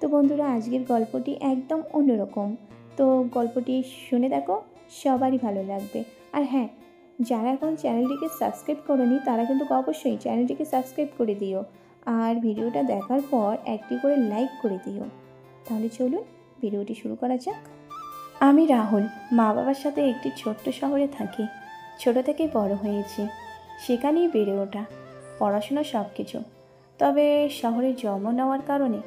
তো বন্ধুরা, আজকের গল্পটি একদম অন্যরকম। তো গল্পটি শুনে দেখো, সবারই ভালো লাগবে। আর হ্যাঁ, যারা এখন চ্যানেলটিকে সাবস্ক্রাইব করোনি তারা কিন্তু অবশ্যই চ্যানেলটিকে সাবস্ক্রাইব করে দিও, আর ভিডিওটা দেখার পর একটি করে লাইক করে দিও। তাহলে চলুন ভিডিওটি শুরু করা যাক। আমি রাহুল মা বাবার সাথে একটি ছোট্ট শহরে থাকি। ছোট থেকেই বড় হয়েছি, সেখানেই বেড়ে ওঠা, পড়াশোনা সব কিছু। তবে শহরে জন্ম নেওয়ার কারণে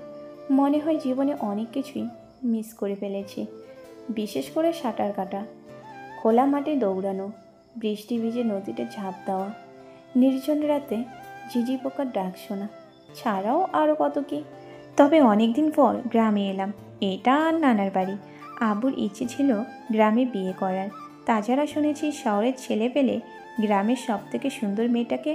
মনে হয় জীবনে অনেক কিছুই মিস করে ফেলেছি। বিশেষ করে সাঁতার কাটা, খোলা মাঠে দৌড়ানো, বৃষ্টি ভিজে নদীতে ঝাঁপ দেওয়া, নির্জন রাতে ঝিঝি পোকার ডাক শোনা, ছাড়াও আরও কত কি। তবে অনেক দিন পর গ্রামে এলাম। এটা আর নানার বাড়ি। আব্বুর ইচ্ছে ছিল গ্রামে বিয়ে করার। তাছাড়া শুনেছি শহরের ছেলে পেলে গ্রামের সব থেকে সুন্দর মেয়েটাকে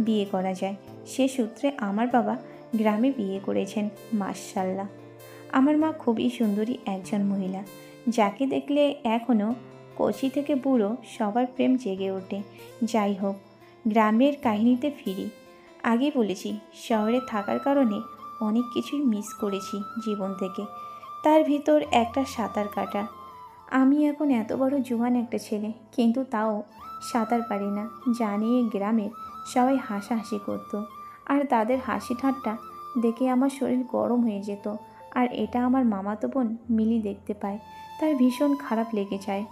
বিয়ে করা যায়। সে সূত্রে আমার বাবা গ্রামে বিয়ে করেছেন। মাশাআল্লাহ, আমার মা খুবই সুন্দরী একজন মহিলা, যাকে দেখলে এখনও কচি থেকে বুড়ো সবার প্রেম জেগে ওঠে। যাই হোক, গ্রামের কাহিনীতে ফিরি। আগে বলেছি, শহরে থাকার কারণে অনেক কিছুই মিস করেছি জীবন থেকে। তার ভিতর একটা সাঁতার কাটা। আমি এখন এত বড় জোয়ান একটা ছেলে, কিন্তু তাও সাঁতার পারি না। জানিয়ে গ্রামের সবাই হাসাহাসি করতো, আর তাদের হাসি ঠাট্টা দেখে আমার শরীর গরম হয়ে যেত। আর এটা আমার মামাতো বোন মিলি দেখতে পায়। তার ভীষণ খারাপ লেগে যায়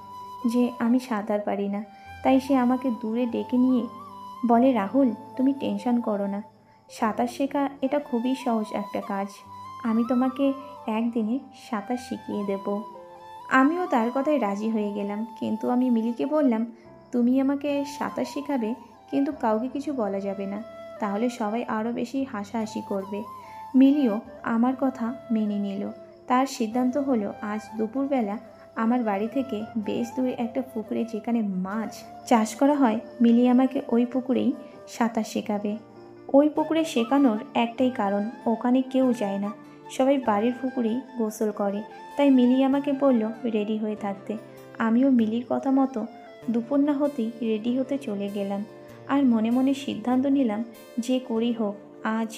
যে আমি সাঁতার পারি না। তাই সে আমাকে দূরে ডেকে নিয়ে বলে, রাহুল, তুমি টেনশন করো না, সাঁতার শেখা এটা খুবই সহজ একটা কাজ। আমি তোমাকে একদিনে সাঁতার শিখিয়ে দেব। আমিও তার কথায় রাজি হয়ে গেলাম, কিন্তু আমি মিলিকে বললাম, তুমি আমাকে সাঁতার শেখাবে, কিন্তু কাউকে কিছু বলা যাবে না, তাহলে সবাই আরও বেশি হাসাহাসি করবে। মিলিও আমার কথা মেনে নিল। তার সিদ্ধান্ত হলো আজ দুপুরবেলা আমার বাড়ি থেকে বেশ দূরে একটা পুকুরে, যেখানে মাছ চাষ করা হয়, মিলি আমাকে ওই পুকুরেই সাঁতার শেখাবে। ওই পুকুরে শেখানোর একটাই কারণ, ওখানে কেউ যায় না, সবাই বাড়ির পুকুরেই গোসল করে। তাই মিলি আমাকে বলল রেডি হয়ে থাকতে। আমিও মিলির কথা মতো দুপুর না হতেই রেডি হতে চলে গেলাম। আর মনে মনে সিদ্ধান্ত নিলাম, যে করেই হোক আজ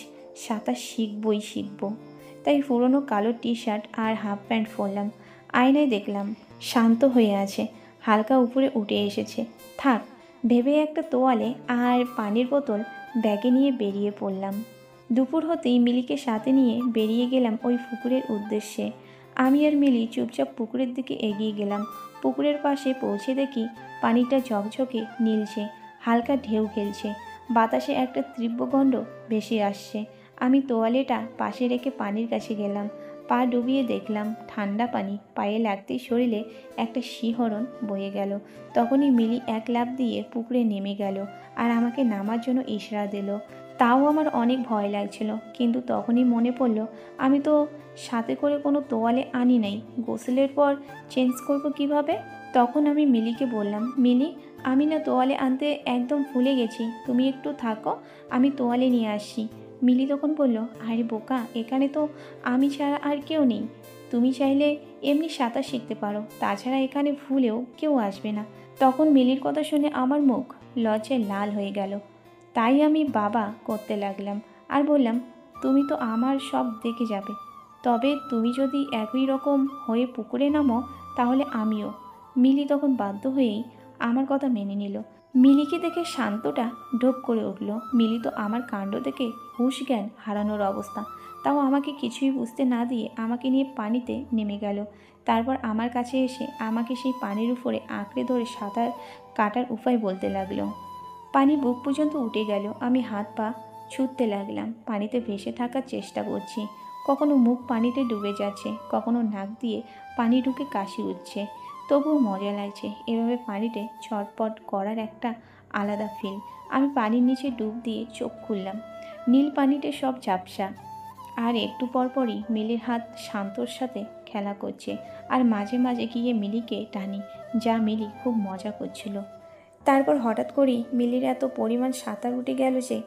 সাঁতার শিখব। তাই পুরনো কালো টি শার্ট আর হাফ প্যান্ট পরলাম। আয়নায় দেখলাম শান্ত হয়ে আছে, হালকা উপরে উঠে এসেছে। থাক ভেবে একটা তোয়ালে আর পানির বোতল ব্যাগে নিয়ে বেরিয়ে পড়লাম। দুপুর হতেই মিলিকে সাথে নিয়ে বেরিয়ে গেলাম ওই পুকুরের উদ্দেশ্যে। আমি আর মিলি চুপচাপ পুকুরের দিকে এগিয়ে গেলাম। পুকুরের পাশে পৌঁছে দেখি পানিটা ঝকঝকে নীলছে, হালকা ঢেউ খেলছে, বাতাসে একটা তীব্র গন্ধ ভেসে আসছে। আমি তোয়ালেটা পাশে রেখে পানির কাছে গেলাম। পা ডুবিয়ে দেখলাম ঠান্ডা পানি পায়ে লাগতেই শরীরে একটা শিহরণ বয়ে গেল। তখনই মিলি এক লাফ দিয়ে পুকুরে নেমে গেল আর আমাকে নামার জন্য ইশারা দিল। তাও আমার অনেক ভয় লাগছিল, কিন্তু তখনই মনে পড়ল আমি তো সাথে করে কোনো তোয়ালে আনি নাই, গোসলের পর চেঞ্জ করব কিভাবে। তখন আমি মিলিকে বললাম, মিলি, আমি না তোয়ালে আনতে একদম ভুলে গেছি, তুমি একটু থাকো, আমি তোয়ালে নিয়ে আসছি। মিলি তখন বলল, আরে বোকা, এখানে তো আমি ছাড়া আর কেউ নেই, তুমি চাইলে এমনি সাঁতার শিখতে পারো, তাছাড়া এখানে ভুলেও কেউ আসবে না। তখন মিলির কথা শুনে আমার মুখ লজ্জায় লাল হয়ে গেল। তাই আমি বাবা করতে লাগলাম আর বললাম, তুমি তো আমার সব দেখে যাবে, তবে তুমি যদি একই রকম হয়ে পুকুরে নামো তাহলে আমিও। মিলি তখন বাধ্য হয়েই আমার কথা মেনে নিল। মিলিকে দেখে শান্তটা ঢোক করে উঠল। মিলি তো আমার কাণ্ড দেখে হুঁশ জ্ঞান হারানোর অবস্থা, তাও আমাকে কিছুই বুঝতে না দিয়ে আমাকে নিয়ে পানিতে নেমে গেল। তারপর আমার কাছে এসে আমাকে সেই পানির উপরে আঁকড়ে ধরে সাঁতার কাটার উপায় বলতে লাগলো। পানি বুক পর্যন্ত উঠে গেল। আমি হাত পা ছুটতে লাগলাম, পানিতে ভেসে থাকার চেষ্টা করছি। কখনো মুখ পানিতে ডুবে যাচ্ছে, কখনো নাক দিয়ে পানি ঢুকে কাশি উঠছে, তবুও মজা লাগছে। এভাবে পানিতে ছটপট করার একটা আলাদা ফিল। আমি পানির নিচে ডুব দিয়ে চোখ খুললাম। নীল পানিতে সব ঝাপসা, আর একটু পরপরই মিলির হাত শান্তর সাথে খেলা করছে, আর মাঝে মাঝে গিয়ে মিলিকে টানি, যা মিলি খুব মজা করছিল। তারপর হঠাৎ করেই মিলির এত পরিমাণ সাঁতার উঠে গেল যে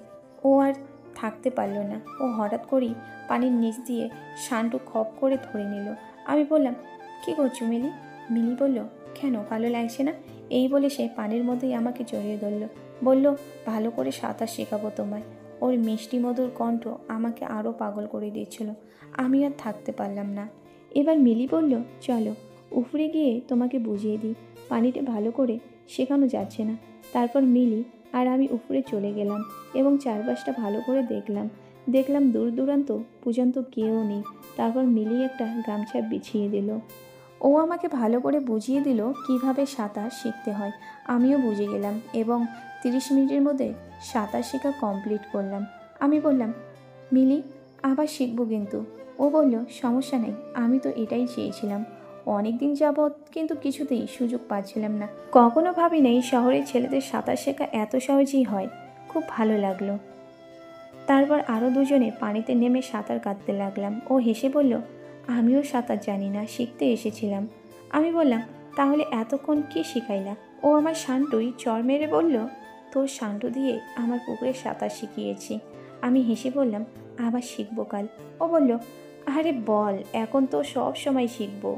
ও আর থাকতে পারল না। ও হঠাৎ করেই পানির নিচ দিয়ে শান্টু খপ করে ধরে নিল। আমি বললাম, কী করছো মিলি? মিলি বলল, কেন, ভালো লাগছে না? এই বলে সে পানির মধ্যেই আমাকে জড়িয়ে ধরল, বলল, ভালো করে সাঁতার শেখাবো তোমায়। ও ওর মিষ্টি মধুর কণ্ঠ আমাকে আরও পাগল করে দিচ্ছিল। আমি আর থাকতে পারলাম না। এবার মিলি বলল, চলো উপরে গিয়ে তোমাকে বুঝিয়ে দিই। পানিটা ভালো করে শেখানো যাচ্ছে না। তারপর মিলি আর আমি উপরে চলে গেলাম এবং চারপাশটা ভালো করে দেখলাম দূর দূরান্ত পর্যন্ত কেউ নেই। তারপর মিলি একটা গামছা বিছিয়ে দিল। ও আমাকে ভালো করে বুঝিয়ে দিল কিভাবে সাঁতার শিখতে হয়। আমিও বুঝে গেলাম এবং 30 মিনিটের মধ্যে সাঁতার শেখা কমপ্লিট করলাম। আমি বললাম, মিলি আবার শিখবো কিন্তু। ও বলল, সমস্যা নেই, আমি তো এটাই চেয়েছিলাম। অনেক দিন যাবৎ কিন্তু কিছুতেই সুযোগ পাচ্ছিলাম না। কখনো ভাবি নাই শহরের ছেলেদের সাঁতার শেখা এত সহজেই হয়। খুব ভালো লাগলো। তারপর আরও দুজনে পানিতে নেমে সাঁতার কাটতে লাগলাম। ও হেসে বলল, আমিও সাঁতার জানি না, শিখতে এসেছিলাম। আমি বললাম, তাহলে এতক্ষণ কি শিখাইলা? ও আমার শান্টুই চর মেরে বলল, তোর শান্টু দিয়ে আমার পুকুরে সাঁতার শিখিয়েছি। আমি হেসে বললাম, আবার শিখবো কাল। ও বলল, আরে বল, এখন তো সব সময় শিখবো।